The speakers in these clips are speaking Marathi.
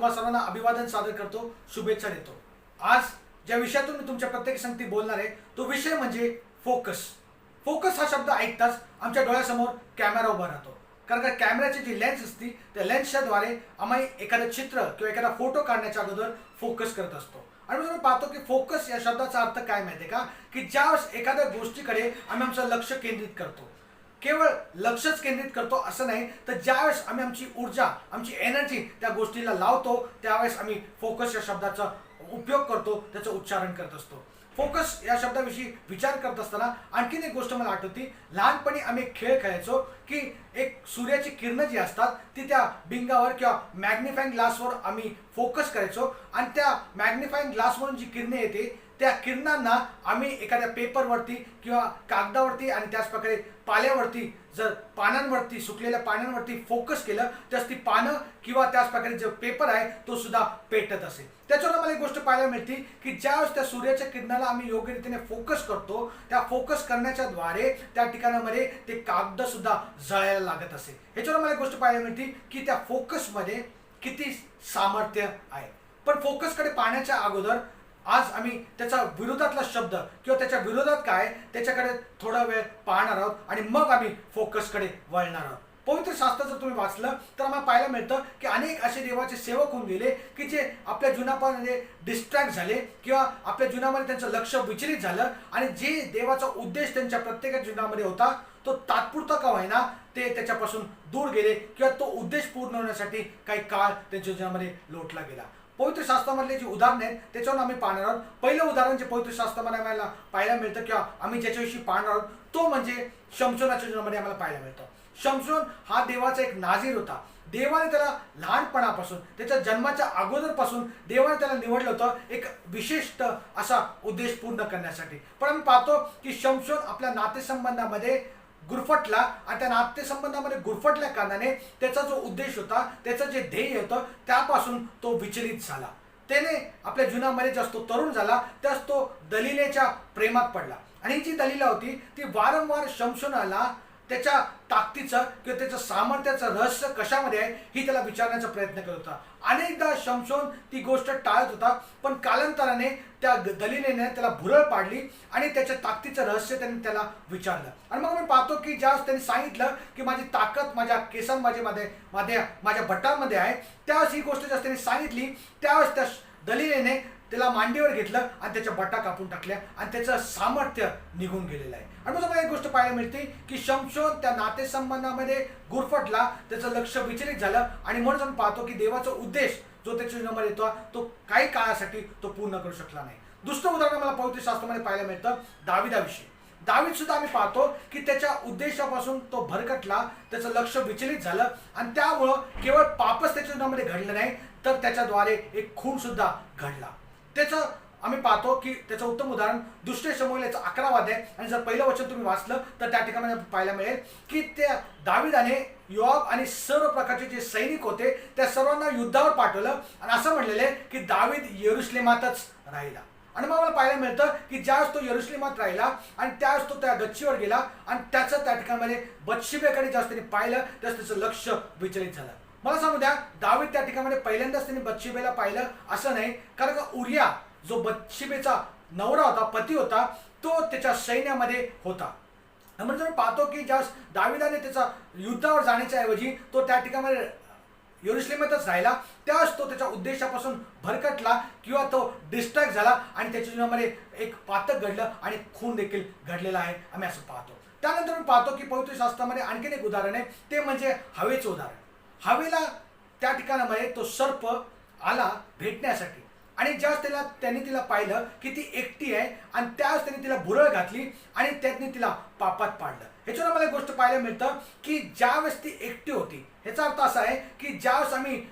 तुम्हा सर्वांना अभिवादन सादर करतो, शुभेच्छा देतो। आज ज्या विषयातून मी तुमच्या प्रत्येक संगती बोलणार आहे तो विषय म्हणजे फोकस। फोकस हा शब्द ऐकताच आमच्या डोळ्यासमोर कॅमेरा उभा राहतो, कारण का कॅमेऱ्याची जी लेन्स असते त्या लेन्सच्या द्वारे आम्ही एखादं चित्र किंवा एखादा फोटो काढण्याच्या अगोदर फोकस करत असतो। आणि मग पाहतो की फोकस या शब्दाचा अर्थ काय माहिती आहे का, की ज्यावेळेस एखाद्या गोष्टीकडे आम्ही आमचं लक्ष केंद्रित करतो, केवळ लक्षच केंद्रित करतो असं नाही, तर ज्यावेळेस आम्ही आमची ऊर्जा आमची एनर्जी त्या गोष्टीला लावतो त्यावेळेस आम्ही फोकस या शब्दाचा उपयोग करतो, त्याचं उच्चारण करत असतो। फोकस या शब्दाविषयी विचार करत असताना आणखीन एक गोष्ट मला आठवती। लहानपणी आम्ही एक खेळ खेळायचो की एक सूर्याची किरणं जी असतात ती त्या बिंगावर किंवा मॅग्निफाईंग ग्लासवर आम्ही फोकस करायचो आणि त्या मॅग्निफाईंग ग्लासवरून जी किरणे येते त्या किरणांना आम्ही एखाद्या पेपरवरती किंवा कागदावरती आणि त्याच प्रकारे पाल्यावरती जर पानांवरती सुकलेल्या पानांवरती फोकस केलं तर ती पानं किंवा त्याच प्रकारे जो पेपर आहे तो सुद्धा पेटत असेल। त्याच्यावर मला एक गोष्ट पाहायला मिळते की ज्यावेळेस त्या सूर्याच्या किरणाला आम्ही योग्य रीतीने फोकस करतो त्या फोकस करण्याच्या द्वारे त्या ठिकाणामध्ये ते कागद सुद्धा जळायला लागत असेल। ह्याच्यावर मला एक गोष्ट पाहायला मिळते की त्या फोकसमध्ये किती सामर्थ्य आहे। पण फोकसकडे पाहण्याच्या अगोदर आज आम्ही त्याचा विरोधातला शब्द किंवा त्याच्या विरोधात काय त्याच्याकडे थोडा वेळ पाहणार आहोत आणि मग आम्ही फोकसकडे वळणार आहोत। पवित्र शास्त्र जर तुम्ही वाचलं तर आम्हाला पाहायला मिळतं की अनेक असे देवाचे सेवक होऊन गेले की जे आपल्या जीवनामध्ये डिस्ट्रॅक्ट झाले किंवा आपल्या जीवनामध्ये त्यांचं लक्ष विचलित झालं आणि जे देवाचा उद्देश त्यांच्या प्रत्येक जीवनामध्ये होता तो तात्पुरता का होईना ते त्याच्यापासून दूर गेले किंवा तो उद्देश पूर्ण होण्यासाठी काही काळ त्यांच्या जीवनामध्ये लोटला गेला। पवित्र शास्त्रामधले जी उदाहरणे आहेत त्याच्यावर आम्ही पाहणार आहोत। पहिलं उदाहरण जे पवित्र शास्त्रामध्ये आम्हाला पाहायला मिळतं किंवा आम्ही ज्याच्याविषयी पाहणार आहोत तो म्हणजे शमशोनाच्या जीवनामध्ये आम्हाला पाहायला मिळतं। शमशोन हा देवाचा एक नाझीर होता। देवाने त्याला लहानपणापासून त्याच्या जन्माच्या अगोदरपासून देवाने त्याला निवडलं होतं एक विशिष्ट असा उद्देश पूर्ण करण्यासाठी। पण आम्ही पाहतो की शमशोन आपल्या नातेसंबंधामध्ये गुरफटला आणि त्या नातेसंबंधामध्ये गुरफटल्या कारणाने त्याचा जो उद्देश होता त्याचं जे ध्येय होतं त्यापासून तो विचलित झाला। त्याने आपल्या जीवनामध्ये जस तो तरुण झाला त्यास तो दलिलेच्या प्रेमात पडला आणि ही जी दलिला होती ती वारंवार शमशोनाला त्याच्या ताकदीचं किंवा त्याचं सामर्थ्याचं रहस्य कशामध्ये आहे ही त्याला विचारण्याचा प्रयत्न करत होता। अनेकदा शमशोन ती गोष्ट टाळत होता, पण कालांतराने त्या दलिलेने त्याला भुरळ पाडली आणि त्याच्या ताकदीचं रहस्य त्यांनी त्याला विचारलं। आणि मग मी पाहतो की ज्यावेळेस त्यांनी सांगितलं की माझी ताकद माझ्या केसांमध्ये माझ्या बटामध्ये आहे, त्यावेळेस ही गोष्ट ज्यावेळेस त्यांनी सांगितली त्यावेळेस त्या दलिलेने त्याला मांडीवर घेतलं आणि त्याच्या बटा कापून टाकल्या आणि त्याचं सामर्थ्य निघून गेलेलं आहे। आणि मग मला एक गोष्ट पाहायला मिळते की शमशोन त्या नातेसंबंधामध्ये गुरफटला, त्याचं लक्ष विचलित झालं आणि म्हणून आपण पाहतो की देवाचा उद्देश जो त्याच्या जीवनामध्ये येतो तो काही काळासाठी तो पूर्ण करू शकला नाही। दुसरं उदाहरण मला पवित्र शास्त्रामध्ये पाहायला मिळतं दाविदाविषयी। दावीद सुद्धा आम्ही पाहतो की त्याच्या उद्देशापासून तो भरकटला, त्याचं लक्ष विचलित झालं आणि त्यामुळं केवळ पापच त्याच्या जीवनामध्ये घडलं नाही तर त्याच्याद्वारे एक खून सुद्धा घडला। त्याचं आम्ही पाहतो की त्याचं उत्तम उदाहरण दुसरे शमूएल याचा 11वा अध्याय आणि जर पहिलं वचन तुम्ही वाचलं तर त्या ठिकाणी पाहायला मिळेल की त्या दाविदाने योआब आणि सर्व प्रकारचे जे सैनिक होते त्या सर्वांना युद्धावर पाठवलं आणि असं म्हणलेले की दावीद यरुशलेमातच राहिला। आणि मग मला पाहायला मिळतं की ज्यावेळेस तो यरुशलेमात राहिला आणि त्यावेळेस तो त्या गच्चीवर गेला आणि त्याचं त्या ठिकाणामध्ये बत्शेबेकडे ज्यावेळेस त्यांनी पाहिलं त्यावेळेस त्याचं लक्ष विचलित झालं। मला सांगू द्या, दावीद त्या ठिकाणी पहिल्यांदाच त्यांनी बत्शेबेला पाहिलं असं नाही, कारण का उरिया जो बत्शेबेचा नवरा होता, पती होता, तो त्याच्या सैन्यामध्ये होता। म्हणजे मी पाहतो की ज्यावेळेस दाविदाने त्याचा युद्धावर जाण्याच्या ऐवजी तो त्या ठिकाणी यरुशलेमातच राहिला त्यावेळेस तो त्याच्या उद्देशापासून भरकटला किंवा तो डिस्ट्रॅक्ट झाला आणि त्याच्या जीवनामध्ये एक पातक घडलं आणि खून देखील घडलेला आहे आम्ही असं पाहतो। त्यानंतर मी पाहतो की पवित्र शास्त्रामध्ये आणखीन एक उदाहरण आहे ते म्हणजे हवेचं उदाहरण। हवेला त्या ठिकाणामध्ये तो सर्प आला भेटण्यासाठी आणि ज्यावेळेस त्यांनी तिला पाहिलं की ती एकटी आहे आणि त्यावेळेस त्यांनी तिला भुरळ घातली आणि त्यांनी तिला पापात पाडलं। ह्याच्यावर मला एक गोष्ट पाहायला मिळतं की ज्यावेळेस ती एकटी होती ह्याचा अर्थ असा आहे की ज्यावेळेस आम्ही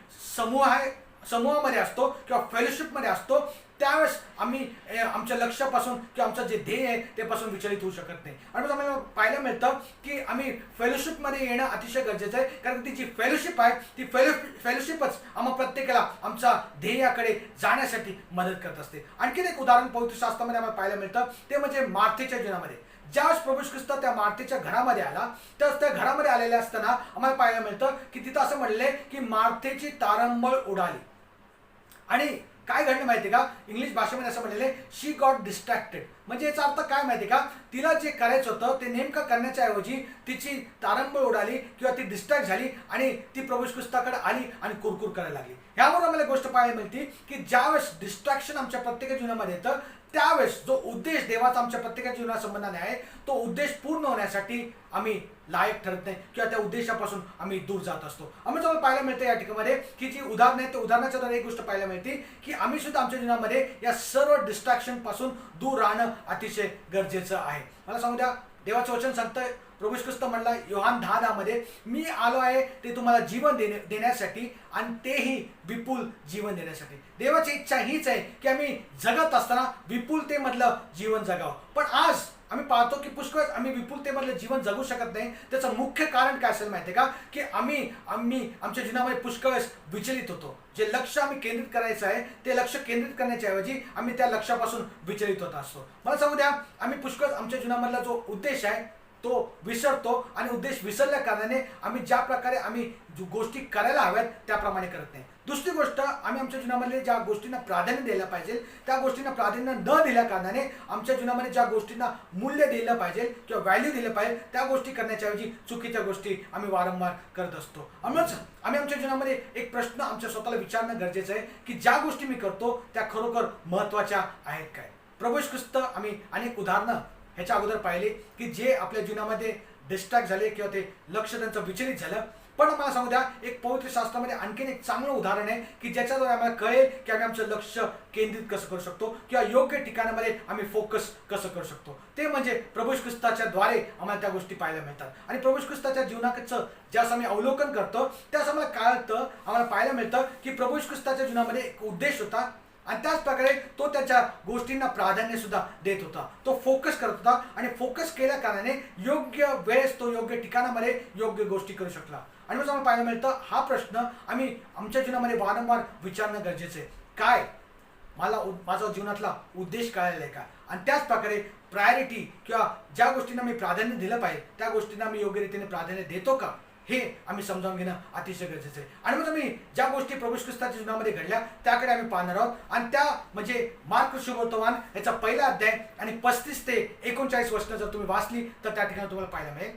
समूहामध्ये असतो किंवा फेलोशिपमध्ये असतो त्यावेळेस आम्ही आमच्या लक्ष्यापासून किंवा आमचं जे ध्येय आहे त्यापासून विचलित होऊ शकत नाही। आणि मग आम्हाला पाहायला मिळतं की आम्ही फेलोशिपमध्ये येणं अतिशय गरजेचं आहे, कारण ती जी फेलोशिप आहे ती फेलोशिपच आम्हा प्रत्येकाला आमच्या ध्येयाकडे जाण्यासाठी मदत करत असते। आणखीन एक उदाहरण पवित्र शास्त्रामध्ये आम्हाला पाहायला मिळतं ते म्हणजे मार्थेच्या जीवनामध्ये। ज्यावेळेस प्रभू ख्रिस्त त्या मार्थेच्या घरामध्ये आला त्यावेळेस त्या घरामध्ये आलेल्या असताना आम्हाला पाहायला मिळतं की तिथं असं म्हणले की मार्थेची तारंबळ उडाली। आणि काय घडलं माहिती का, इंग्लिश भाषेमध्ये असं म्हणलेलं शी गॉट डिस्ट्रॅक्टेड. म्हणजे याचा अर्थ काय माहिती का, तिला जे करायचं होतं ते नेमकं करण्याच्या ऐवजी तिची तारंबळ उडाली किंवा ती डिस्ट्रॅक्ट झाली आणि ती प्रभू येशू ख्रिस्ताकडे आली आणि कुरकुर करायला लागली. यावरून आम्हाला गोष्ट पाहायला मिळते की ज्यावेळेस डिस्ट्रॅक्शन आमच्या प्रत्येक जीवनामध्ये येतं त्यावेळेस जो उद्देश देवाचा आमच्या प्रत्येकाच्या जीवनासंबंधाने आहे तो उद्देश पूर्ण होण्यासाठी आम्ही लायक ठरत नाही किंवा त्या उद्देशापासून आम्ही दूर जात असतो. आम्ही तुम्हाला पाहायला मिळतं या ठिकाणी की जी उदाहरण आहे त्या उदाहरणाच्या द्वारे एक गोष्ट पाहायला मिळते की आम्ही सुद्धा आमच्या जीवनामध्ये या सर्व डिस्ट्रॅक्शन पासून दूर राहणं अतिशय गरजेचं आहे. मला सांगू द्या, देवाचं वचन सांगतं, प्रभू येशू ख्रिस्त म्हणला योहान 10:10 मध्ये, मी आलो आहे ते तुम्हाला जीवन देण्यासाठी आणि तेही विपुल जीवन देण्यासाठी. देवाची इच्छा हीच आहे की आम्ही जगत असताना विपुलतेमधलं जीवन जगावं. पण आज आम्ही पाहतो की पुष्कळ आम्ही विपुलतेमधलं जीवन जगू शकत नाही. त्याचं मुख्य कारण काय असेल माहिती आहे का, की आम्ही आमच्या जीवनामध्ये पुष्कळ वेळेस विचलित होतो. जे लक्ष आम्ही केंद्रित करायचं आहे ते लक्ष केंद्रित करण्याच्या ऐवजी आम्ही त्या लक्ष्यापासून विचलित होत असतो. मला सांगू द्या, आम्ही पुष्कळ आमच्या जीवनामधला जो उद्देश आहे तो विसरतो आणि उद्देश विसरल्या कारणाने आम्ही ज्या प्रकारे आम्ही गोष्टी करायला हव्यात त्याप्रमाणे करत नाही. दुसरी गोष्ट, आम्ही आमच्या जीवनामध्ये ज्या गोष्टींना प्राधान्य द्यायला पाहिजे त्या गोष्टींना प्राधान्य न दिल्या कारणाने आमच्या जीवनामध्ये ज्या गोष्टींना मूल्य दिलं पाहिजे किंवा व्हॅल्यू दिलं पाहिजे त्या गोष्टी करण्याच्या ऐवजी चुकीच्या गोष्टी आम्ही वारंवार करत असतो. आम्ही आमच्या जीवनामध्ये एक प्रश्न आमच्या स्वतःला विचारणं गरजेचं आहे की ज्या गोष्टी मी करतो त्या खरोखर महत्त्वाच्या आहेत काय. प्रभू येशू ख्रिस्त आम्ही अनेक उदाहरणं ह्याच्या अगोदर पाहिले की जे आपल्या जीवनामध्ये डिस्ट्रॅक्ट झाले किंवा ते लक्ष त्यांचं विचलित झालं. पण मला सांगू द्या, एक पवित्र शास्त्रामध्ये आणखीन एक चांगलं उदाहरण आहे की ज्याच्याद्वारे आम्हाला कळेल की आम्ही आमचं लक्ष केंद्रित कसं करू शकतो किंवा योग्य ठिकाणामध्ये आम्ही फोकस कसं करू शकतो. ते म्हणजे प्रभू येशू ख्रिस्ताच्या द्वारे आम्हाला त्या गोष्टी पाहायला मिळतात. आणि प्रभू येशू ख्रिस्ताच्या जीवनाचं ज्यास आम्ही अवलोकन करतो त्यास आम्हाला कळतं, आम्हाला पाहायला मिळतं की प्रभू येशू ख्रिस्ताच्या जीवनामध्ये एक उद्देश होता आणि त्याच प्रकारे तो त्याच्या गोष्टींना प्राधान्य सुद्धा देत होता. तो फोकस करत होता आणि फोकस केल्या कारणाने योग्य वेळेस तो योग्य ठिकाणामध्ये योग्य गोष्टी करू शकला. आणि मग आम्हाला पाहायला मिळतं हा प्रश्न आम्ही आमच्या जीवनामध्ये वारंवार विचारणं गरजेचं आहे. काय माझा जीवनातला उद्देश कळालेला आहे का, आणि त्याच प्रकारे प्रायोरिटी किंवा ज्या गोष्टींना मी प्राधान्य दिलं पाहिजे त्या गोष्टींना मी योग्य रीतीने प्राधान्य देतो का हे आम्ही समजावून घेणं अतिशय गरजेचं आहे. आणि मग आम्ही ज्या गोष्टी प्रभू येशू ख्रिस्ताच्या जीवनामध्ये घडल्या त्याकडे आम्ही पाहणार आहोत. आणि त्या म्हणजे मार्क शुभवर्तमान याचा पहिला अध्याय आणि 35 ते 39 वचनं जर तुम्ही वाचली तर त्या ठिकाणी तुम्हाला पाहायला मिळेल.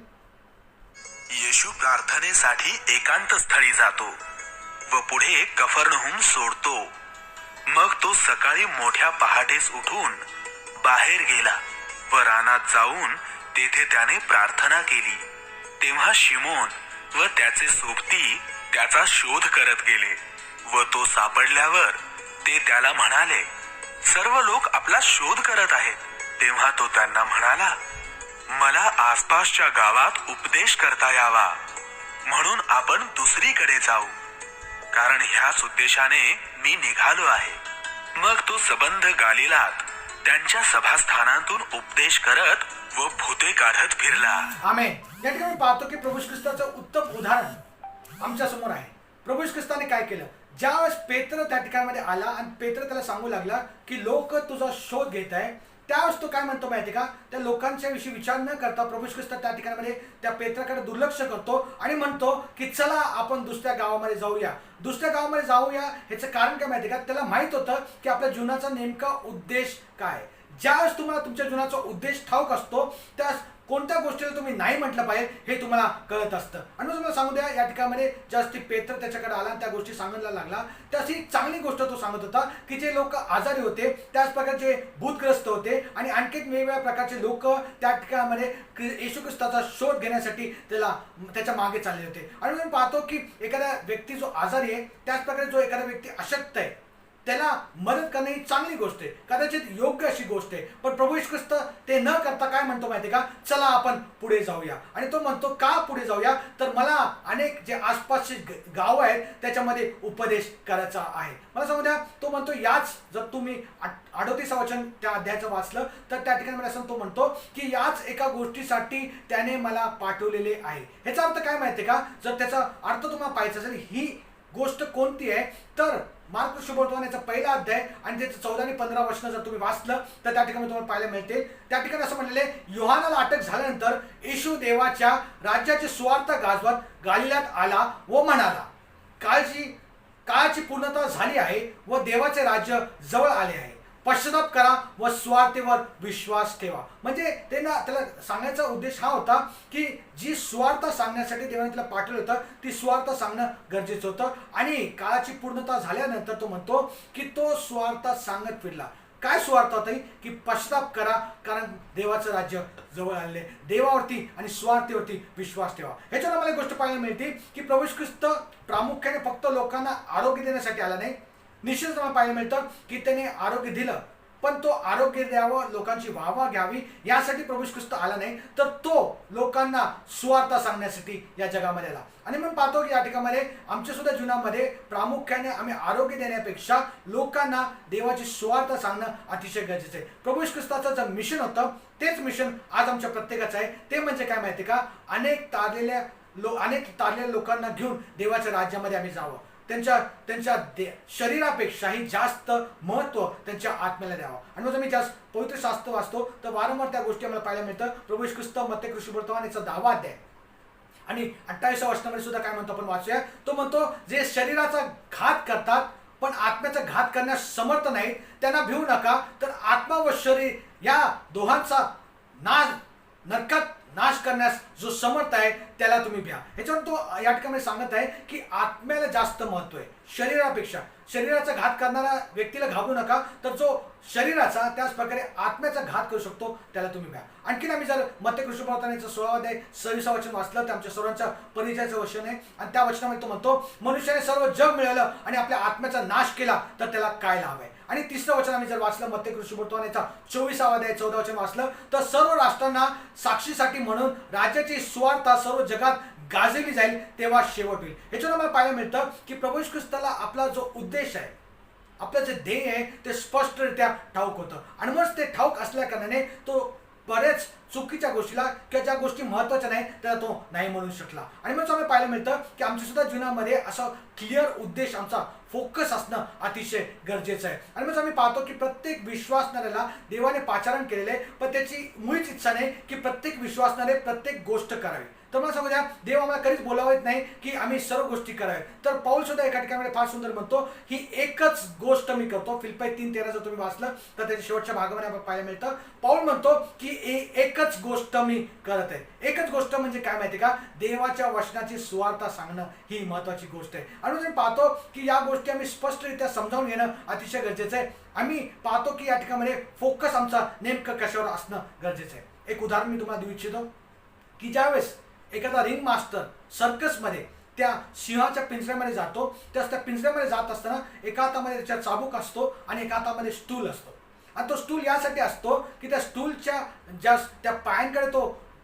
येशू प्रार्थनेसाठी एकांत स्थळी जातो व पुढे कफरनहूम सोडतो. मग तो सकाळी मोठ्या पहाटेस उठून बाहेर गेला व रानात जाऊन तेथे त्याने प्रार्थना केली. तेव्हा शिमोन व त्याचे सोबती त्याचा शोध करत गेले व तो सापडल्यावर ते त्याला म्हणाले, सर्व लोक आपला शोध करत आहेत. तेव्हा तो त्यांना म्हणाला, मला आसपासच्या गावात उपदेश करता यावा म्हणून आपण दुसरीकडे जाऊ, कारण ह्याच उद्देशाने मी निघालो आहे. मग तो सबंध गालिलात त्यांच्या सभास्थानातून उपदेश करत व भूते काढत फिरला. आमेन. या ठिकाणी पाहतो की प्रभू येशू ख्रिस्ताचं उत्तम उदाहरण आमच्या समोर आहे. प्रभू येशू ख्रिस्ताने काय केलं, ज्यावेळेस पेत्र त्या ठिकाणामध्ये आला आणि पेत्र त्याला सांगू लागला की लोक तुझा शोध घेत आहे, त्यावेळेस तो काय म्हणतो माहिती का, त्या लोकांच्या विषयी विचार न करता प्रभू येशू ख्रिस्त त्या ठिकाणामध्ये त्या पेत्राकडे दुर्लक्ष करतो आणि म्हणतो की चला आपण दुसऱ्या गावामध्ये जाऊया. दुसऱ्या गावामध्ये जाऊया ह्याचं कारण काय माहिती का, त्याला माहित होतं की आपल्या जीवनाचा नेमका उद्देश काय. ज्यावेळेस तुम्हाला तुमच्या जीवनाचा उद्देश ठाऊक असतो त्यास कोणत्या गोष्टीला तुम्ही नाही म्हटलं पाहिजे हे तुम्हाला कळत असतं. आणि तुम्हाला सांगू द्या, या ठिकाणामध्ये जास्ती पेत्र त्याच्याकडे आला आणि त्या गोष्टी सांगायला लागला त्याची चांगली गोष्ट तो सांगत होता की जे लोक आजारी होते, त्याच प्रकारचे भूतग्रस्त होते आणि आणखी वेगवेगळ्या प्रकारचे लोक त्या ठिकाणामध्ये येशू ख्रिस्ताचा शोध घेण्यासाठी त्याच्या मागे चालले होते. आणि मी पाहतो की एखादा व्यक्ती जो आजारी आहे त्याच प्रकारे जो एखादा व्यक्ती अशक्त आहे त्याला मदत करणे ही चांगली गोष्ट आहे, कदाचित योग्य अशी गोष्ट आहे. पण प्रभू येशू ख्रिस्त ते न करता काय म्हणतो माहिती का, चला आपण पुढे जाऊया. आणि तो म्हणतो का पुढे जाऊया, तर मला अनेक जे आसपासचे गाव आहेत त्याच्यामध्ये उपदेश करायचा आहे. मला सांगू द्या, तो म्हणतो याच, जर तुम्ही 38 वचन त्या अध्यायाचं वाचलं तर त्या ठिकाणी मला असं तो म्हणतो की याच एका गोष्टीसाठी त्याने मला पाठवलेले आहे. ह्याचा अर्थ काय माहिती का, जर त्याचा अर्थ तुम्हाला पाहायचा असेल ही गोष्ट कोणती आहे तर मार्क शुभवर्तमान याचा पहिला अध्याय आणि त्याचं 14 आणि 15 वचनं जर तुम्ही वाचलं तर त्या ठिकाणी तुम्हाला पाहायला मिळते. त्या ठिकाणी असं म्हणलेले, योहानाला अटक झाल्यानंतर येशू देवाच्या राज्याचे सुवार्ता गाजवत गालिलात आला व म्हणाला. काळजी काळाची पूर्णता झाली आहे व देवाचे राज्य जवळ आले आहे. पश्चाताप करा व स्वार्थेवर विश्वास ठेवा. म्हणजे त्याला सांगण्याचा उद्देश हा होता की जी स्वार्थ सांगण्यासाठी देवाने त्याला पाठवलं होतं ती स्वार्थ सांगणं गरजेचं होतं. आणि काळाची पूर्णता झाल्यानंतर तो म्हणतो की तो स्वार्थ सांगत फिरला. काय स्वार्थ होता की पश्चाताप करा कारण देवाचं राज्य जवळ आलेले. देवावरती आणि स्वार्थीवरती विश्वास ठेवा. ह्याच्यावर मला एक गोष्ट पाहायला मिळते की प्रभू येशू ख्रिस्त प्रामुख्याने फक्त लोकांना आरोग्य देण्यासाठी आला नाही. निश्चितच मला पाहायला मिळतं की त्याने आरोग्य दिलं पण तो आरोग्य द्यावं लोकांची वाहवा घ्यावी यासाठी प्रभू येशू ख्रिस्त आला नाही तर तो लोकांना सुवार्थ सांगण्यासाठी या जगामध्ये आला. आणि मी पाहतो की या ठिकाणी आमच्या सुद्धा जीवनामध्ये प्रामुख्याने आम्ही आरोग्य देण्यापेक्षा लोकांना देवाची सुवार्थ सांगणं अतिशय गरजेचं आहे. प्रभू येशू ख्रिस्ताचं जे मिशन होतं तेच मिशन आज आमच्या प्रत्येकाचं आहे. ते म्हणजे काय माहिती का, अनेक तारलेल्या लोकांना घेऊन देवाच्या राज्यामध्ये आम्ही जावं. त्यांच्या शरीरापेक्षाही जास्त महत्त्व त्यांच्या आत्म्याला द्यावं. आणि मग मी जास्त पवित्र शास्त्र वाचतो तर वारंवार त्या गोष्टी आम्हाला पाहायला मिळतं. प्रभू येशू ख्रिस्त मत्ते कृष्णवर्तमानाचा 10वा अध्याय आणि 28व्या वचनामध्ये सुद्धा काय म्हणतो आपण वाचूया. तो म्हणतो जे शरीराचा घात करतात पण आत्म्याचा घात करण्यास समर्थ नाहीत त्यांना भिवू नका, तर आत्मा व शरीर या दोहांचा नरकात नाश करण्यास जो समर्थ आहे त्याला तुम्ही भ्या. ह्याच्यावर तो या ठिकाणी सांगत आहे की आत्म्याला जास्त महत्व आहे शरीरापेक्षा. शरीराचा घात करणाऱ्या व्यक्तीला घाबरू नका, तर जो शरीराचा त्याच प्रकारे आत्म्याचा घात करू शकतो त्याला तुम्ही भ्या. आणखीन आम्ही जर मत्ते कृष्णप्रवर्तनाचं 16वा अध्याय 26 वचन वाचलं तर आमच्या सर्वांच्या परिचयाचं वचन आहे. आणि त्या वचनामध्ये तो म्हणतो मनुष्याने सर्व जग मिळवलं आणि आपल्या आत्म्याचा नाश केला तर त्याला काय लाभ आहे. आणि तिसरं वचन आम्ही जर वाचलं मत्ते कृष्णप्रवर्तनाचा 24वा अध्याय 14 वचन वाचलं तर सर्व राष्ट्रांना साक्षीसाठी म्हणून राज्याची सुवार्ता सर्व जगात गाजवली जाईल तेव्हा शेवट होईल. ह्याच्यावर मला पाहायला मिळतं की प्रभू येशू ख्रिस्ताला आपला जो उद्देश आहे आपलं जे ध्येय आहे ते स्पष्टरित्या ठाऊक होतं. आणि मग ते ठाऊक असल्या कारणाने तो बरेच चुकीच्या गोष्टीला किंवा ज्या गोष्टी महत्त्वाच्या नाही त्याला तो नाही म्हणू शकला. आणि मग आम्हाला पाहायला मिळतं की आमच्या सुद्धा जीवनामध्ये असा क्लिअर उद्देश आमचा फोकस असणं अतिशय गरजेचं आहे. आणि मग आम्ही पाहतो की प्रत्येक विश्वासणाऱ्याला देवाने पाचारण केलेलं आहे पण त्याची मुळीच इच्छा नाही की प्रत्येक विश्वासणारे प्रत्येक गोष्ट करावी. तर मला सांगू द्या देव आम्हाला कधीच बोलावत नाही की आम्ही सर्व गोष्टी कराव्या. तर पौल सुद्धा एका ठिकाणी फार सुंदर म्हणतो ही एकच गोष्ट मी करतो. फिलिप्पी 3:13 जर तुम्ही वाचलं तर त्याच्या शेवटच्या भागामध्ये आपल्याला पाहायला मिळतं पौल म्हणतो की एकच गोष्ट मी करत आहे. एकच गोष्ट म्हणजे काय माहिती का, देवाच्या वचनाची सुवार्ता सांगणं ही महत्वाची गोष्ट आहे. आणि तुम्ही पाहतो की या गोष्टी आम्ही स्पष्टरित्या समजावून घेणं अतिशय गरजेचं आहे. आम्ही पाहतो की या ठिकाणी फोकस आमचा नेमकं कशावर असणं गरजेचं आहे. एक उदाहरण मी तुम्हाला देऊ इच्छितो की ज्यावेळेस एखादा रिंग मास्टर सर्कसमध्ये त्या सिंहाच्या पिंजऱ्यामध्ये जातो त्यास त्या पिंजऱ्यामध्ये जात असताना एका हातामध्ये त्याच्या चाबूक असतो आणि एका हातामध्ये स्टूल असतो. आणि तो स्टूल यासाठी असतो की त्या स्टूलच्या त्या पायांकडे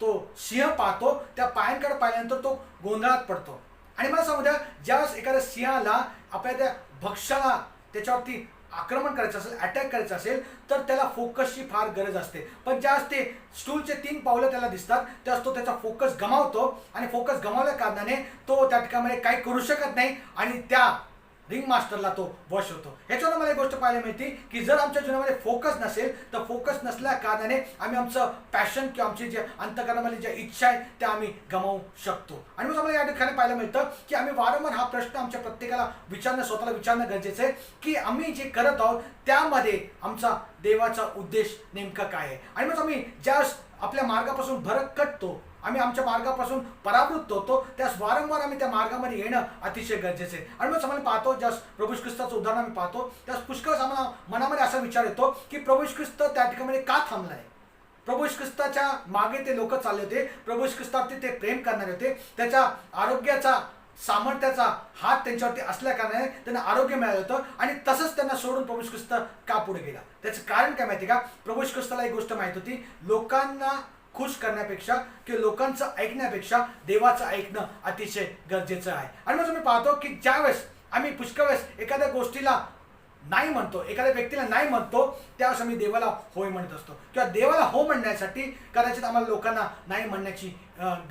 तो सिंह पाहतो. त्या पायांकडे पाहिल्यानंतर तो गोंधळात पडतो. आणि मला सांगू द्या ज्यावेळेस एखाद्या सिंहाला आपल्या त्या भक्ष्याला त्याच्यावरती आक्रमण करायचं असेल अटॅक करायचं असेल तर त्याला फोकसची फार गरज असते. पण ज्यावेळेस ते स्टूलचे 3 पावलं त्याला दिसतात त्यावेळेस तो त्याचा फोकस गमावतो आणि फोकस गमावल्या कारणाने तो त्या ठिकाणी काही करू शकत नाही आणि त्या रिंग मास्टरला तो वश होतो. ह्याच्यावर मला एक गोष्ट पाहायला मिळते की जर आमच्या जीवनामध्ये फोकस नसेल तर फोकस नसल्या कारणाने आम्ही आमचं पॅशन किंवा आमची जे अंतःकरणामध्ये ज्या इच्छा आहेत त्या आम्ही गमावू शकतो. आणि मग आम्हाला या ठिकाणी पाहायला मिळतं की आम्ही वारंवार हा प्रश्न आमच्या प्रत्येकाला स्वतःला विचारणं गरजेचं आहे की आम्ही जे करत आहोत त्यामध्ये आमचा देवाचा उद्देश नेमका काय आहे. आणि मग आम्ही ज्यावेळेस आपल्या मार्गापासून भरकटतो आम्ही आमच्या मार्गापासून परावृत्त होतो त्यास वारंवार आम्ही त्या मार्गामध्ये येणं अतिशय गरजेचं आहे. आणि मग आम्हाला पाहतो ज्यास प्रभू येशू ख्रिस्ताचं उदाहरण आम्ही पाहतो त्यास पुष्कळ आम्हाला मनामध्ये असा विचार येतो की प्रभू येशू ख्रिस्त त्या ठिकाणी का थांबला आहे. प्रभू येशू ख्रिस्ताच्या मागे ते लोक चालले होते. प्रभू येशू ख्रिस्तावरती ते प्रेम करणारे होते. त्याच्या आरोग्याचा सामर्थ्याचा हात त्यांच्यावरती असल्या कारणाने त्यांना आरोग्य मिळालं होतं आणि तसंच त्यांना सोडून प्रभू येशू ख्रिस्त का पुढे गेला. त्याचं कारण काय माहिती का, प्रभू येशू ख्रिस्ताला एक गोष्ट माहित होती लोकांना खुश करण्यापेक्षा किंवा लोकांचं ऐकण्यापेक्षा देवाचं ऐकणं अतिशय गरजेचं आहे. आणि मग तुम्ही पाहतो की ज्यावेळेस आम्ही पुष्कळ वेळेस एखाद्या गोष्टीला नाही म्हणतो एखाद्या व्यक्तीला नाही म्हणतो त्यावेळेस आम्ही देवाला होय म्हणत असतो किंवा देवाला हो म्हणण्यासाठी कदाचित आम्हाला लोकांना नाही म्हणण्याची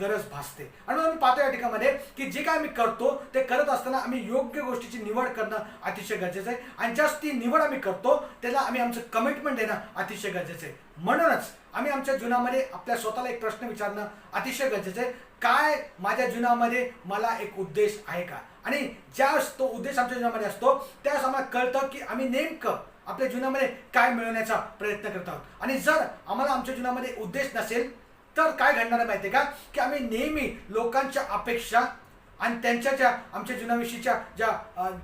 गरज भासते. आणि मग आम्ही पाहतो या ठिकाणी की जे काय आम्ही करतो ते करत असताना आम्ही योग्य गोष्टीची निवड करणं अतिशय गरजेचं आहे. आणि जास्त ती निवड आम्ही करतो त्याला आम्ही आमचं कमिटमेंट देणं अतिशय गरजेचं आहे. म्हणूनच आम्ही आमच्या जीवनामध्ये आपल्या स्वतःला एक प्रश्न विचारणं अतिशय गरजेचं आहे काय माझ्या जीवनामध्ये मला एक उद्देश आहे का. आणि ज्यावेळेस तो उद्देश आमच्या जीवनामध्ये असतो त्यावेळेस आम्हाला कळतं की आम्ही नेमकं आपल्या जीवनामध्ये काय मिळवण्याचा प्रयत्न करत आहोत. आणि जर आम्हाला आमच्या जीवनामध्ये उद्देश नसेल तर काय घडणार आहे माहिती आहे का, की आम्ही नेहमी लोकांच्या अपेक्षा आणि त्यांच्या ज्या आमच्या जीवनाविषयीच्या ज्या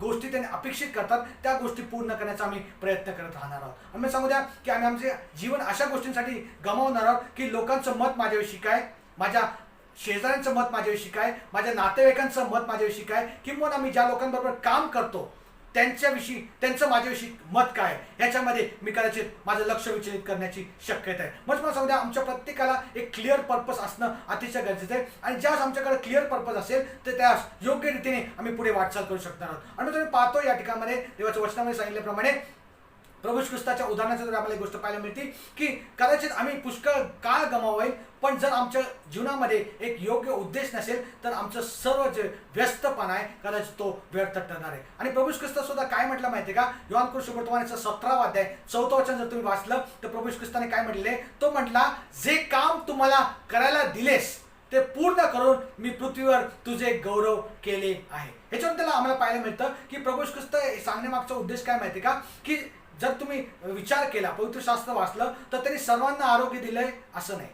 गोष्टी त्यांनी अपेक्षित करतात त्या गोष्टी पूर्ण करण्याचा आम्ही प्रयत्न करत राहणार आहोत. आणि मी सांगू द्या की आम्ही आमचे जीवन अशा गोष्टींसाठी गमावणार आहोत की लोकांचं मत माझ्याविषयी काय, माझ्या शेजाऱ्यांचं मत माझ्याविषयी काय, माझ्या नातेवाईकांचं मत माझ्याविषयी काय, किंवा मी ज्या लोकांबरोबर काम करतो त्यांच्याविषयी त्यांचं माझ्याविषयी मत काय, ह्याच्यामध्ये मी कदाचित माझं लक्ष विचलित करण्याची शक्यता आहे. मग मला सांगू द्या आमच्या प्रत्येकाला एक क्लिअर पर्पज असणं अतिशय गरजेचं आहे. आणि ज्यावेळेस आमच्याकडे क्लिअर पर्पज असेल तर त्यास योग्य रीतीने आम्ही पुढे वाटचाल करू शकणार आहोत. आणि तुम्ही पाहतो या ठिकाणामध्ये देवाच्या वचनामध्ये सांगितल्याप्रमाणे प्रभू येशू ख्रिस्ताच्या उदाहरणाची जर आम्हाला एक गोष्ट पाहायला मिळते की कदाचित आम्ही पुष्कळ काळ गमावेल, पण जर आमच्या जीवनामध्ये एक योग्य उद्देश नसेल तर आमचं सर्व जे व्यस्तपणा आहे कदाचित तो व्यर्थ ठरणार आहे. आणि प्रभू येशू ख्रिस्त सुद्धा काय म्हटलं माहिती आहे का, योहान सुवर्तमानाचा 17वा अध्याय 4थं वचन जर तुम्ही वाचलं तर प्रभू येशू ख्रिस्ताने काय म्हटलेले, तो म्हटला जे काम तुम्हाला करायला दिलेस ते पूर्ण करून मी पृथ्वीवर तुझे गौरव केले आहे. ह्याच्यावर त्याला आम्हाला पाहायला मिळतं की प्रभू येशू ख्रिस्त सांगण्यामागचा उद्देश काय माहिती का, की जर तुम्ही विचार केला पवित्र शास्त्र वाचलं तर त्यांनी सर्वांना आरोग्य दिलंय असं नाही,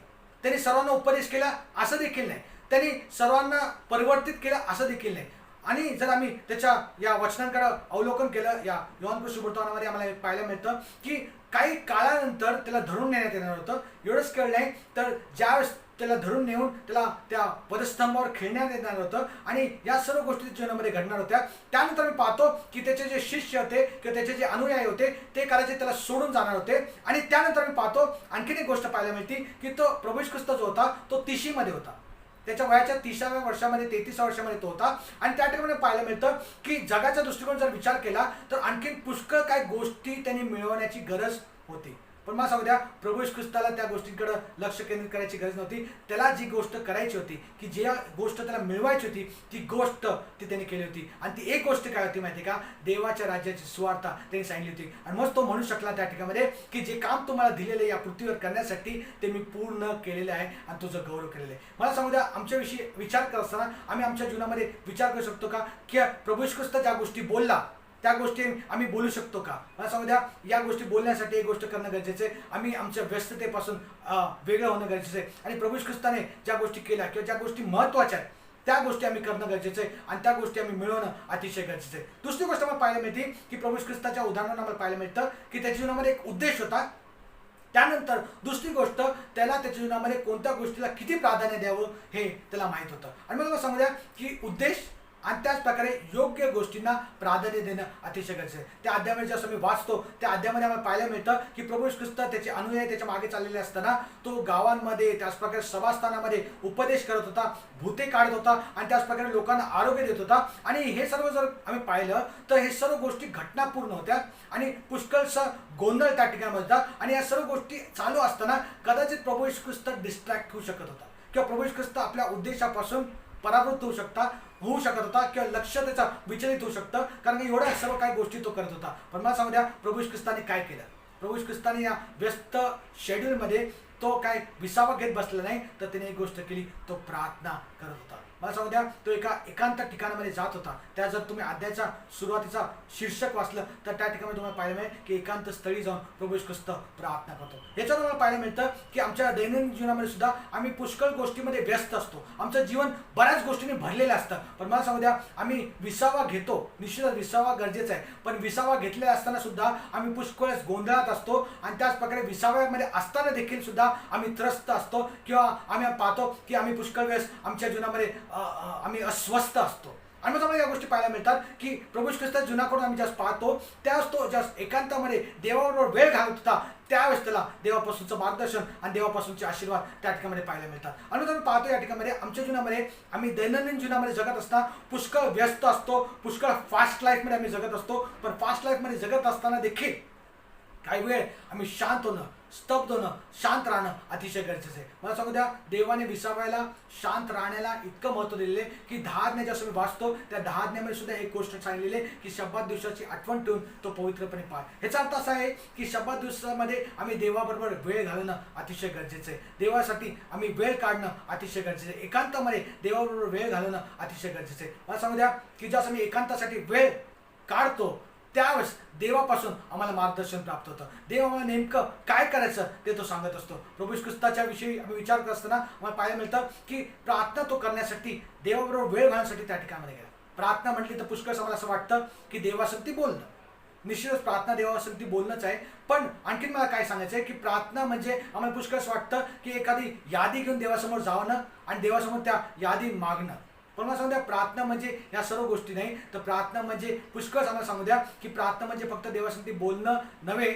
त्यांनी सर्वांना उपदेश केला असं देखील नाही, त्यांनी सर्वांना परिवर्तित केलं असं देखील नाही. आणि जर आम्ही त्याच्या या वचनांकडे अवलोकन केलं या योहान सुवर्तमानामध्ये आम्हाला पाहायला मिळतं की काही काळानंतर त्याला धरून नेण्यात येणार होतं. एवढंच कळलं नाही तर ज्यावेळेस त्याला धरून नेऊन त्याला त्या पदस्तंभावर खेळण्यात येणार होतं आणि या सर्व गोष्टी जीवनामध्ये घडणार होत्या. त्यानंतर मी पाहतो की त्याचे जे शिष्य होते किंवा त्याचे जे अनुयायी होते ते कदाचित त्याला सोडून जाणार होते. आणि त्यानंतर मी पाहतो आणखीन एक गोष्ट पाहायला मिळते की तो प्रभू येशू ख्रिस्त जो होता तो 30मध्ये होता, त्याच्या वयाच्या 30व्या वर्षामध्ये 33व्या वर्षामध्ये तो होता. आणि त्या ठिकाणी पाहायला मिळतं की जगाच्या दृष्टिकोन जर विचार केला तर आणखीन पुष्कळ काय गोष्टी त्यांनी मिळवण्याची गरज होती. पण मला सांगू द्या प्रभू येशू ख्रिस्ताला त्या गोष्टींकडे लक्ष केंद्रित करायची गरज नव्हती. त्याला जी गोष्ट करायची होती की जी गोष्ट त्याला मिळवायची होती ती गोष्ट ती त्यांनी केली होती. आणि ती एक गोष्ट काय होती माहिती का, देवाच्या राज्याची सुवार्ता त्यांनी सांगितली होती. आणि मग तो म्हणू शकला त्या ठिकाणामध्ये की जे काम तुम्हाला दिलेले या पृथ्वीवर करण्यासाठी ते मी पूर्ण केलेले आहे आणि तुझं गौरव केलेलं आहे. मला सांगू द्या आमच्याविषयी विचार करत असताना आम्ही आमच्या जीवनामध्ये विचार करू शकतो का की प्रभू येशू ख्रिस्त ज्या गोष्टी बोलला त्या गोष्टी आम्ही बोलू शकतो का. मला सांगू द्या या गोष्टी बोलण्यासाठी एक गोष्ट करणं गरजेचं आहे, आम्ही आमच्या व्यस्ततेपासून वेगळं होणं गरजेचं आहे. आणि प्रभू येशू ख्रिस्ताने ज्या गोष्टी केल्या किंवा ज्या गोष्टी महत्त्वाच्या आहेत त्या गोष्टी आम्ही करणं गरजेचं आहे आणि त्या गोष्टी आम्ही मिळवणं अतिशय गरजेचं आहे. दुसरी गोष्ट मला पाहायला मिळते की प्रभू येशू ख्रिस्ताच्या उदाहरणानं आम्हाला पाहायला मिळतं की त्याच्या जीवनामध्ये एक उद्देश होता. त्यानंतर दुसरी गोष्ट त्याला त्याच्या जीवनामध्ये कोणत्या गोष्टीला किती प्राधान्य द्यावं हे त्याला माहीत होतं. आणि मला सांगू द्या की उद्देश आणि त्याच प्रकारे योग्य गोष्टींना प्राधान्य देणं अतिशय गरजेचं आहे. त्या अध्यायामध्ये जसं मी वाचतो त्या अध्यायामध्ये आम्हाला पाहायला मिळतं की प्रभू येशू ख्रिस्त त्याचे अनुयायी त्याच्या मागे चाललेले असताना तो गावांमध्ये त्याच प्रकारे सभास्थानामध्ये उपदेश करत होता, भूते काढत होता आणि त्याच प्रकारे लोकांना आरोग्य देत होता. आणि हे सर्व जर आम्ही पाहिलं तर हे सर्व गोष्टी घटनापूर्ण होत्या आणि पुष्कळसा गोंधळ त्या ठिकाणी होता. आणि या सर्व गोष्टी चालू असताना कदाचित प्रभू येशू ख्रिस्त डिस्ट्रॅक्ट होऊ शकत होता किंवा प्रभू येशू ख्रिस्त आपल्या उद्देशापासून परावृत्त होऊ शकत होता किंवा लक्ष त्याचा विचलित होऊ शकतं, कारण की एवढ्या सर्व काही गोष्टी तो करत होता. पण मला सांगू द्या प्रभू येशू ख्रिस्ताने काय केलं, प्रभू येशू ख्रिस्ताने या व्यस्त शेड्यूलमध्ये तो काय विसावा घेत बसला नाही तर त्याने एक गोष्ट केली, तो प्रार्थना करत होता. मला सांगू द्या तो एका एकांत ठिकाणामध्ये जात होता. त्या जर तुम्ही अध्यायाचा सुरुवातीचा शीर्षक वाचलं तर त्या ठिकाणी तुम्हाला पाहायला मिळेल की एकांत स्थळी जाऊन प्रभू येशू ख्रिस्त प्रार्थना करतो. याच्यावर मला पाहायला मिळतं की आमच्या दैनंदिन जीवनामध्ये सुद्धा आम्ही पुष्कळ गोष्टीमध्ये व्यस्त असतो, आमचं जीवन बऱ्याच गोष्टींनी भरलेलं असतं. पण मला सांगू द्या आम्ही विसावा घेतो, निश्चितच विसावा गरजेचा आहे, पण विसावा घेतलेला असताना सुद्धा आम्ही पुष्कळ गोंधळात असतो आणि त्याच प्रकारे विसाव्यामध्ये असताना देखील सुद्धा आम्ही त्रस्त असतो किंवा आम्ही पाहतो की आम्ही पुष्कळ वेळेस आमच्या जीवनामध्ये आम्ही अस्वस्थ असतो. आणि मग आम्हाला या गोष्टी पाहायला मिळतात की प्रभू येशू ख्रिस्त जुनाकडून आम्ही जास्त पाहतो त्यावेळेस तो जास्त एकांतामध्ये देवाबरोबर वेळ घालत होता, त्यावेळेस त्याला देवापासूनचं मार्गदर्शन आणि देवापासूनचे आशीर्वाद त्या ठिकाणी पाहायला मिळतात. आणि आम्ही पाहतो या ठिकाणी आमच्या जीवनामध्ये आम्ही दैनंदिन जीवनामध्ये जगत असताना पुष्कळ व्यस्त असतो, पुष्कळ फास्ट लाईफमध्ये आम्ही जगत असतो. पण फास्ट लाईफमध्ये जगत असताना देखील काही वेळ आम्ही शांत होणं, स्तब्ध होणं, शांत राहणं अतिशय गरजेचं आहे. मला सांगू द्या, देवाने विसाव्याला शांत राहण्याला इतकं महत्त्व दिलेलं आहे की 10 आज्ञा जसं मी वाचतो त्या 10 आज्ञेमध्ये सुद्धा एक गोष्ट सांगितलेली आहे की शब्बात दिवसाची आठवण ठेवून तो पवित्रपणे पाळ. ह्याचा अर्थ असा आहे की शब्बात दिवसामध्ये आम्ही देवाबरोबर वेळ घालवणं अतिशय गरजेचं आहे. देवासाठी आम्ही वेळ काढणं अतिशय गरजेचं आहे. एकांतामध्ये देवाबरोबर वेळ घालवणं अतिशय गरजेचं आहे. मला सांगू द्या की जसं मी एकांतासाठी वेळ काढतो त्यावेळेस देवापासून आम्हाला मार्गदर्शन प्राप्त होतं. देव आम्हाला नेमकं काय करायचं ते तो सांगत असतो. प्रभू येशू ख्रिस्ताच्या विषयी आम्ही विचार करत असताना आम्हाला पाहायला मिळतं की प्रार्थना तो करण्यासाठी देवाबरोबर वेळ घालण्यासाठी त्या ठिकाणामध्ये गेला. प्रार्थना म्हटली तर पुष्कळ आम्हाला असं वाटतं की देवासंगती बोलणं. निश्चितच प्रार्थना देवासंगती बोलणंच आहे, पण आणखीन मला काय सांगायचं आहे की प्रार्थना म्हणजे आम्हाला पुष्कळ असं वाटतं की एखादी यादी घेऊन देवासमोर जाणं आणि देवासमोर त्या यादी मागणं. पण मला सांगू द्या, प्रार्थना म्हणजे या सर्व गोष्टी नाही, तर प्रार्थना म्हणजे पुष्कळ आम्हाला सांगू द्या की प्रार्थना म्हणजे फक्त देवासंगती बोलणं नव्हे,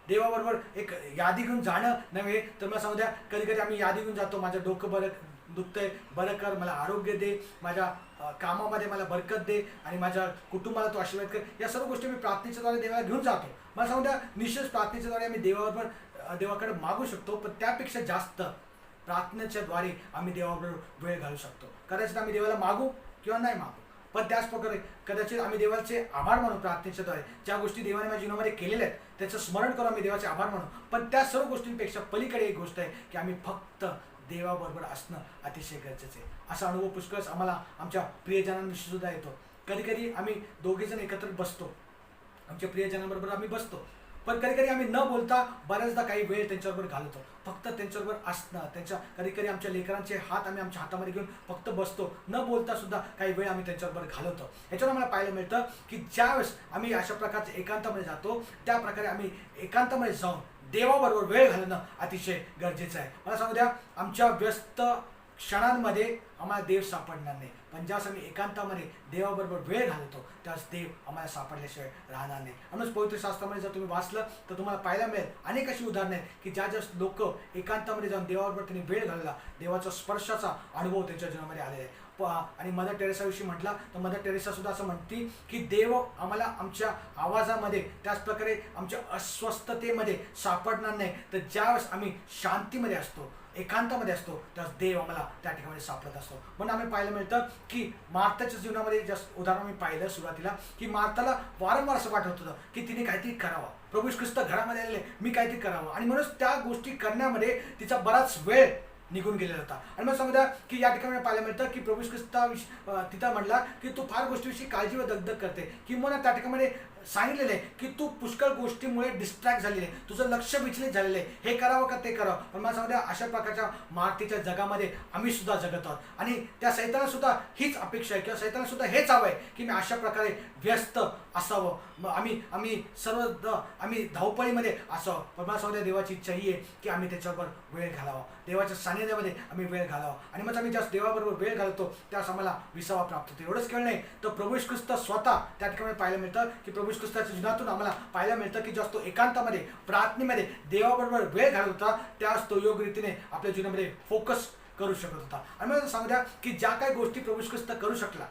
देवाबरोबर एक यादी घेऊन जाणं नव्हे. तर मला सांगू द्या, कधी कधी आम्ही यादी घेऊन जातो, माझं डोकं बरं दुखतंय, बरं कर, मला आरोग्य दे, माझ्या कामामध्ये मला बरकत दे आणि माझ्या कुटुंबाला तो आशीर्वाद कर. या सर्व गोष्टी मी प्रार्थनेच्या द्वारे देवाला घेऊन जातो. मला सांगू द्या, निश्चित प्रार्थनेच्या द्वारे आम्ही देवाकडे मागू शकतो, पण त्यापेक्षा जास्त प्रार्थनेच्या द्वारे आम्ही देवाबरोबर वेळ घालू शकतो. कदाचित आम्ही देवाला मागू किंवा नाही मागू, पण त्याच प्रकारे कदाचित आम्ही देवाचे आभार मानू प्रार्थनेच्या द्वारे. ज्या गोष्टी देवाने माझ्या जीवनामध्ये केलेल्या आहेत त्याचं स्मरण करून आम्ही देवाचे आभार मानू. पण त्या सर्व गोष्टींपेक्षा पलीकडे एक गोष्ट आहे की आम्ही फक्त देवाबरोबर असणं अतिशय गरजेचं आहे. असा अनुभव पुष्कळ आम्हाला आमच्या प्रियजनांविषयी सुद्धा येतो. कधी कधी आम्ही दोघेजण एकत्र बसतो, आमच्या प्रियजनांबरोबर आम्ही बसतो, पण कधी कधी आम्ही न बोलता बऱ्याचदा काही वेळ त्यांच्याबरोबर घालवतो. फक्त त्यांच्याबरोबर असणं, कधी कधी आमच्या लेकरांचे हात आम्ही आमच्या हातामध्ये घेऊन फक्त बसतो, न बोलता सुद्धा काही वेळ आम्ही त्यांच्याबरोबर घालवतो. याच्यावर आम्हाला पाहायला मिळतं की ज्यावेळेस आम्ही अशा प्रकारच्या एकांतामध्ये जातो त्या प्रकारे आम्ही एकांतामध्ये जाऊन देवाबरोबर वेळ घालवणं अतिशय गरजेचं आहे. मला सांगू द्या, आमच्या व्यस्त क्षणांमध्ये आम्हाला देव सापडणार नाही, पण ज्यास आम्ही एकांतामध्ये देवाबरोबर वेळ घालवतो त्यास देव आम्हाला सापडल्याशिवाय राहणार नाही. म्हणूनच पवित्र शास्त्रामध्ये जर तुम्ही वाचलं तर तुम्हाला पाहायला मिळेल अनेक अशी उदाहरणं आहेत की ज्या लोक एकांतामध्ये जाऊन देवाबरोबर त्यांनी वेळ घालवला, देवाचा स्पर्शाचा अनुभव त्यांच्या जीवनामध्ये आलेला आहे. आणि मदर टेरेसाविषयी म्हटला तर मदर टेरेसा सुद्धा असं म्हणते की देव आम्हाला आमच्या आवाजामध्ये, त्याचप्रकारे आमच्या अस्वस्थतेमध्ये सापडणार नाही, तर ज्यावेळेस आम्ही शांतीमध्ये असतो, एकांतामध्ये असतो, त्यास देव आम्हाला त्या ठिकाणी सापडत असतो. म्हणून आम्ही पाहायला मिळतं की मार्ताच्या जीवनामध्ये जस्ट उदाहरण मी पाहिलं सुरुवातीला की मार्ताला वारंवार असं वाटत होतं की तिने काहीतरी करावं, प्रभू येशू ख्रिस्त घरामध्ये आलेले, मी काहीतरी करावं, आणि म्हणून त्या गोष्टी करण्यामध्ये तिचा बराच वेळ निघून गेलेला होता. आणि मग सांगू द्या की या ठिकाणी पाहायला मिळतं की प्रभू येशू ख्रिस्ता तिथं म्हणला की तू फार गोष्टीविषयी काळजी व दगदग करते, किंवा त्या ठिकाणी सांगितलेलं आहे की तू पुष्कळ गोष्टीमुळे डिस्ट्रॅक्ट झालेले आहे, तुझं लक्ष विचलित झालेलं आहे, हे करावं का ते करावं. पण मला सांगू द्या, अशा प्रकारच्या मार्तीच्या जगामध्ये आम्ही सुद्धा जगत आहोत, आणि त्या सैतानाला सुद्धा हीच अपेक्षा आहे किंवा सैतानाला सुद्धा हेच हवं आहे की मी अशा प्रकारे व्यस्त असावं, आम्ही सर्व आम्ही धावपळीमध्ये असावं. पण मला सांगू द्या, देवाची इच्छा ही आहे की आम्ही त्याच्याबरोबर वेळ घालावा, देवाच्या सानिध्यामध्ये आम्ही वेळ घालावा, आणि मग आम्ही ज्यास देवाबरोबर वेळ घालतो त्यास आम्हाला विसावा प्राप्त होतो. एवढंच केलं नाही तर प्रभू येशू ख्रिस्त स्वतः त्या ठिकाणी पाहायला मिळतं की प्रभू येशू ख्रिस्ताच्या जीवनातून आम्हाला पाहायला मिळतं की जास्त एकांतामध्ये प्रार्थनेमध्ये देवाबरोबर वेळ घालत होता, त्यास तो योग्य रीतीने आपल्या जीवनामध्ये फोकस करू शकत होता. आणि मला सांगू द्या की ज्या काही गोष्टी प्रभू येशू ख्रिस्त करू शकला,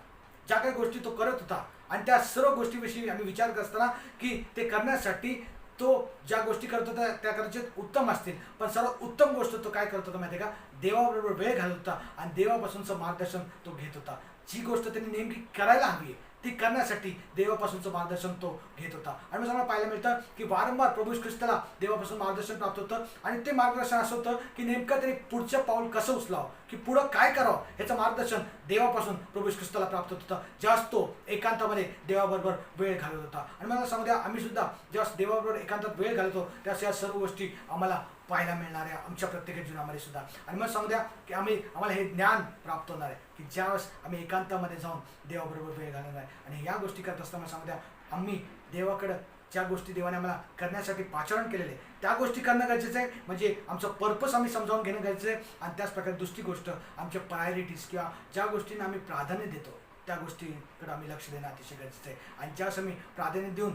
ज्या काही गोष्टी तो करत होता, आणि त्या सर्व गोष्टीविषयी आम्ही विचार करत असताना की ते करण्यासाठी तो ज्या गोष्टी करत होता त्या कदाचित उत्तम असतील, पण सर्वात उत्तम गोष्ट तो काय करत होता माहिती आहे का, देवाबरोबर वेळ घालत होता आणि देवापासूनचं मार्गदर्शन तो घेत होता. जी गोष्ट त्यांनी नेमकी करायला हवी आहे ती करण्यासाठी देवापासूनचं मार्गदर्शन तो घेत होता. आणि मग आम्हाला पाहायला मिळतं की वारंवार प्रभू येशू ख्रिस्ताला देवापासून मार्गदर्शन प्राप्त होतं, आणि ते मार्गदर्शन असं होतं की नेमकं तरी पुढचं पाऊल कसं उचलावं, की पुढं काय करावं, ह्याचं मार्गदर्शन देवापासून प्रभू येशू ख्रिस्ताला प्राप्त होत होतं, जास्त तो एकांतामध्ये देवाबरोबर वेळ घालत होता. आणि मला सांगू द्या, आम्ही सुद्धा जास्त देवाबरोबर एकांतात वेळ घालतो त्यास या सर्व गोष्टी आम्हाला पाहायला मिळणार आहे आमच्या प्रत्येक जीवनामध्ये सुद्धा. आणि मग सांगू द्या की आम्हाला हे ज्ञान प्राप्त होणार आहे की ज्यावेळेस आम्ही एकांतामध्ये जाऊन देवाबरोबर वेळ घालणार आहे. आणि या गोष्टी करत असताना सांगू द्या, आम्ही देवाकडं ज्या गोष्टी देवाने आम्हाला करण्यासाठी पाचारण केलेले त्या गोष्टी करणं गरजेचं आहे, म्हणजे आमचं पर्पस आम्ही समजावून घेणं गरजेचं आहे. आणि त्याच प्रकारे दुसरी गोष्ट, आमच्या प्रायोरिटीज किंवा ज्या गोष्टींना आम्ही प्राधान्य देतो त्या गोष्टीकडे आम्ही लक्ष देणं अतिशय गरजेचं आहे. आणि ज्यावेळेस आम्ही प्राधान्य देऊन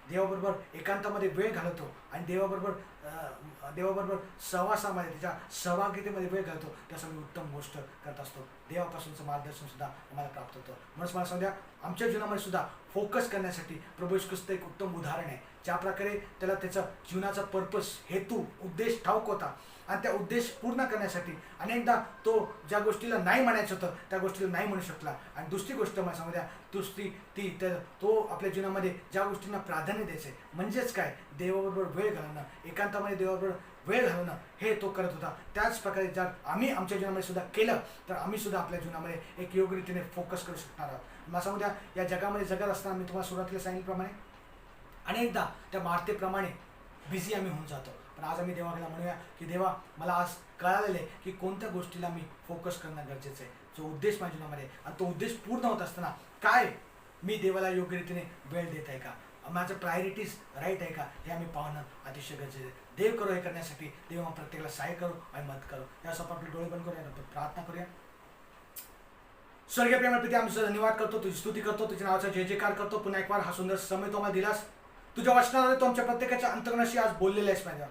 देवाबरोबर एकांतामध्ये वेळ घालवतो आणि देवाबरोबर सहवासामध्ये, त्याच्या सहभागितेमध्ये वेळ घालतो, त्यास आम्ही उत्तम गोष्ट करत असतो. देवापासूनचं मार्गदर्शन सुद्धा आम्हाला प्राप्त होतं. म्हणून मला सांगू द्या, आमच्या जीवनामध्ये सुद्धा फोकस करण्यासाठी प्रभू येशू ख्रिस्त एक उत्तम उदाहरण आहे. ज्या प्रकारे त्याला त्याचा जीवनाचा पर्पस, हेतू, उद्देश ठाऊक होता आणि त्या उद्देश पूर्ण करण्यासाठी अनेकदा तो ज्या गोष्टीला नाही म्हणायचं होतं त्या गोष्टीला नाही म्हणू शकला. आणि दुसरी गोष्ट मला सांगू द्या, दुसरी ती तर तो आपल्या जीवनामध्ये ज्या गोष्टींना प्राधान्य द्यायचे म्हणजेच काय, देवाबरोबर वेळ घालवणं, एकांतामध्ये देवाबरोबर वेळ घालवणं हे तो करत होता. त्याच प्रकारे जर आम्ही आमच्या जीवनामध्ये सुद्धा केलं तर आम्ही सुद्धा आपल्या जीवनामध्ये एक योग्य रीतीने फोकस करू शकणार आहोत. मला सांगू द्या, या जगामध्ये जगत असताना मी तुम्हाला सुरुवातीला सांगितल्याप्रमाणे अनेकदा त्या मार्तेप्रमाणे बिझी आम्ही होऊन जातो. पण आज आम्ही देवाला म्हणूया की देवा, मला आज कळालेलं आहे की कोणत्या गोष्टीला मी फोकस करणं गरजेचं आहे, जो उद्देश माझ्या जीवनामध्ये, आणि तो उद्देश पूर्ण होत असताना काय मी देवाला योग्य रीतीने वेळ देत आहे का, माझं प्रायोरिटीज राईट आहे का, हे आम्ही पाहणं अतिशय गरजेचं आहे. देव करो हे करण्यासाठी, देव प्रत्येकाला सहाय्य करू आणि मदत करू. यासाठी आपले डोळे बंद करूया, प्रार्थना करूया. स्वर्गीय प्रेमळ पिते, आम्ही तुझा धन्यवाद करतो, तुझी स्तुती करतो, तुझ्या नावाचा जय जयकार करतो. पुन्हा एक वार हा सुंदर समय तो आम्हाला दिलास. तुझ्या वचनाद्वारे तो आमच्या प्रत्येकाच्या अंतर्गणाशी आज बोललेला आहेस माझ्या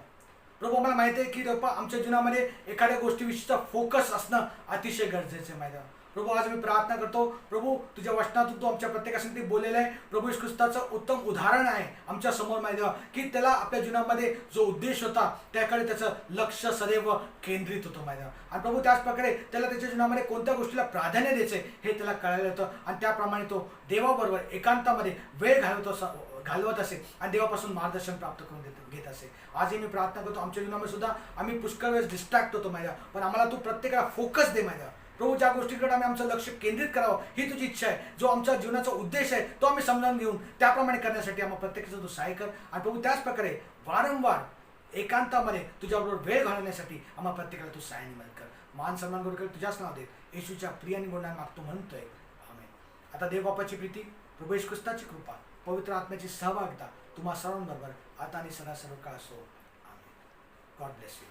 प्रभू. मला माहिती आहे की बाप्पा, आमच्या जीवनामध्ये एखाद्या गोष्टीविषयीचा फोकस असणं अतिशय गरजेचं आहे माझ्या प्रभू. आज मी प्रार्थना करतो प्रभू, तुझ्या वचनातून तू आमच्या प्रत्येकासाठी बोललेला आहे प्रभू. येशू ख्रिस्ताचं उत्तम उदाहरण आहे आमच्या समोर माहिती आहे की त्याला आपल्या जीवनामध्ये जो उद्देश होता त्याकडे त्याचं लक्ष सदैव केंद्रित होतं माहिती आहे. आणि प्रभू त्याच प्रकारे त्याला त्याच्या जीवनामध्ये कोणत्या गोष्टीला प्राधान्य द्यायचं हे त्याला कळालं होतं आणि त्याप्रमाणे तो देवाबरोबर एकांतामध्ये वेळ घालवत असे आणि देवापासून मार्गदर्शन प्राप्त करून घेत असे. आजही मी प्रार्थना करतो आमच्या जीवनामध्ये सुद्धा आम्ही पुष्कळ वेळेस डिस्ट्रॅक्ट होतो माझ्या, पण आम्हाला तू प्रत्येकाला फोकस दे माझ्या प्रभू. ज्या गोष्टीकडे आम्ही आमचं लक्ष केंद्रित करावं ही तुझी इच्छा आहे, जो आमच्या जीवनाचा उद्देश आहे तो आम्ही समजावून घेऊन त्याप्रमाणे करण्यासाठी आम्हाला प्रत्येकाचं तू सहाय्य कर. आणि प्रभू त्याच प्रकारे वारंवार एकांतामध्ये तुझ्याबरोबर वेळ घालवण्यासाठी आम्हाला प्रत्येकाला तू सहाय्य मदत कर. मान सन्मान करू तुझ्याच नाव देत येशूच्या प्रिय आणि गुणांना मागतो म्हणतोय आमेन. आता देवबापाची प्रीती, प्रभू येशू ख्रिस्ताची कृपा, पवित्र आत्म्याची सहभागिता तुम्हा सर्वांबरोबर आता आणि सदा सर्व काळ असो. आमेन. God bless you.